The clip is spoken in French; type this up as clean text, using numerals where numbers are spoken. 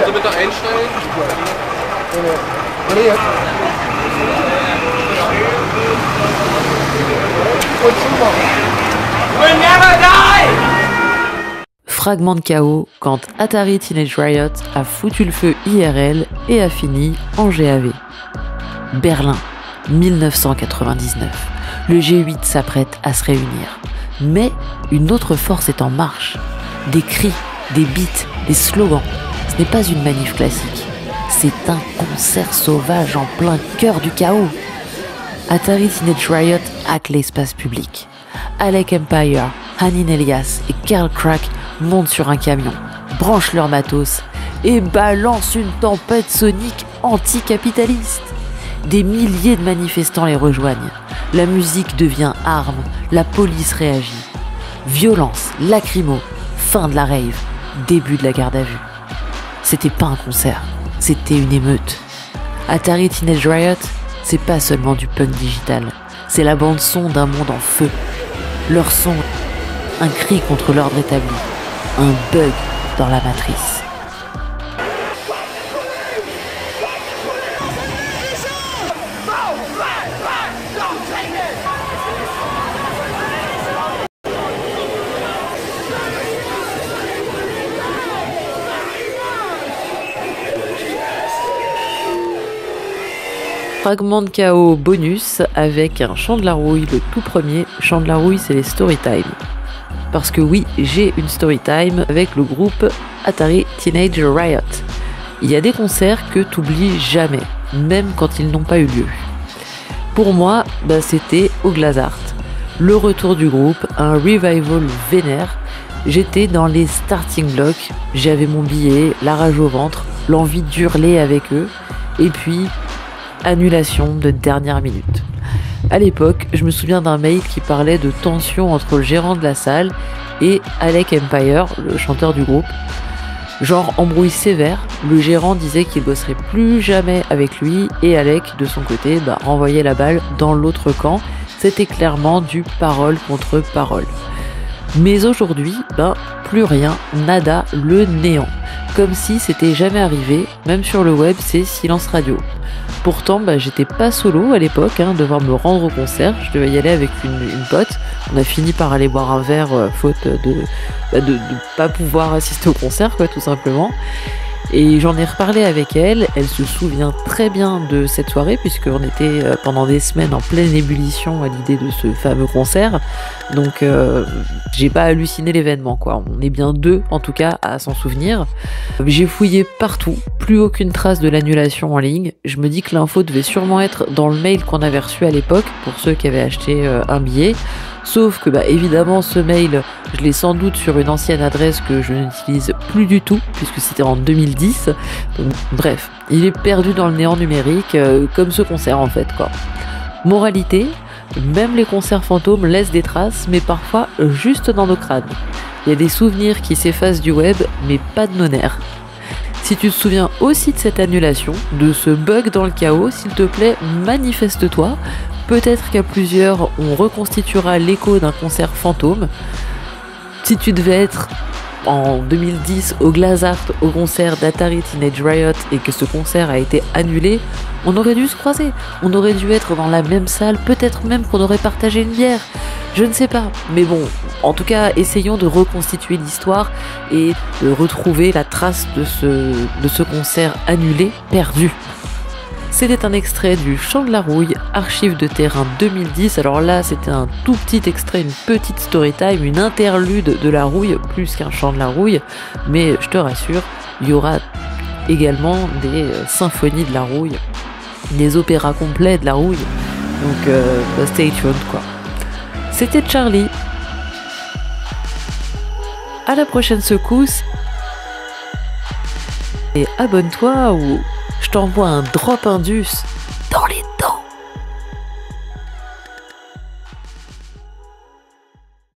du bitte einsteigen? We'll never die! Fragment de chaos quand Atari Teenage Riot a foutu le feu IRL et a fini en GAV. Berlin, 1999. Le G8 s'apprête à se réunir. Mais une autre force est en marche. Des cris, des beats, des slogans. Ce n'est pas une manif classique. C'est un concert sauvage en plein cœur du chaos. Atari Teenage Riot hack l'espace public. Alec Empire, Hanin Elias et Karl Crack montent sur un camion, branchent leur matos et balancent une tempête sonique anticapitaliste. Des milliers de manifestants les rejoignent. La musique devient arme, la police réagit. Violence, lacrymo, fin de la rave, début de la garde à vue. C'était pas un concert, c'était une émeute. Atari Teenage Riot, c'est pas seulement du punk digital, c'est la bande son d'un monde en feu. Leur son, un cri contre l'ordre établi, un bug dans la matrice. Fragment de chaos bonus avec un chant de la rouille, le tout premier. Chant de la rouille, c'est les story time. Parce que oui, j'ai une story time avec le groupe Atari Teenage Riot. Il y a des concerts que t'oublies jamais, même quand ils n'ont pas eu lieu. Pour moi, c'était au Glazart. Le retour du groupe, un revival vénère. J'étais dans les starting blocks, j'avais mon billet, la rage au ventre, l'envie d'hurler avec eux, et puis annulation de dernière minute. À l'époque, je me souviens d'un mail qui parlait de tension entre le gérant de la salle et Alec Empire, le chanteur du groupe. Genre embrouille sévère, le gérant disait qu'il bosserait plus jamais avec lui et Alec, de son côté, renvoyait la balle dans l'autre camp. C'était clairement du parole contre parole. Mais aujourd'hui, plus rien, nada, le néant. Comme si c'était jamais arrivé, même sur le web, c'est silence radio. Pourtant, j'étais pas solo à l'époque, devoir me rendre au concert. Je devais y aller avec une pote. On a fini par aller boire un verre, faute de pas pouvoir assister au concert, tout simplement. Et j'en ai reparlé avec elle. Elle se souvient très bien de cette soirée, puisqu'on était pendant des semaines en pleine ébullition à l'idée de ce fameux concert. Donc, j'ai pas halluciné l'événement, On est bien deux, en tout cas, à s'en souvenir. J'ai fouillé partout, plus aucune trace de l'annulation en ligne. Je me dis que l'info devait sûrement être dans le mail qu'on avait reçu à l'époque, pour ceux qui avaient acheté un billet. Sauf que, évidemment, ce mail, je l'ai sans doute sur une ancienne adresse que je n'utilise plus du tout, puisque c'était en 2010. Donc, bref, il est perdu dans le néant numérique, comme ce concert, en fait, Moralité, même les concerts fantômes laissent des traces, mais parfois juste dans nos crânes. Il y a des souvenirs qui s'effacent du web, mais pas de nos nerfs. Si tu te souviens aussi de cette annulation, de ce bug dans le chaos, s'il te plaît, manifeste-toi. Peut-être qu'à plusieurs, on reconstituera l'écho d'un concert fantôme. Si tu devais être en 2010 au Glazart, au concert d'Atari Teenage Riot, et que ce concert a été annulé, on aurait dû se croiser. On aurait dû être dans la même salle, peut-être même qu'on aurait partagé une bière. Je ne sais pas. Mais bon, en tout cas, essayons de reconstituer l'histoire et de retrouver la trace de ce concert annulé, perdu. C'était un extrait du Chant de la Rouille, archive de terrain 2010. Alors là, c'était un tout petit extrait, une petite story time, une interlude de la rouille, plus qu'un chant de la rouille. Mais je te rassure, il y aura également des symphonies de la rouille, des opéras complets de la rouille. Donc, stay tuned, C'était Charlie. À la prochaine secousse. Et abonne-toi ou je t'envoie un drop indus.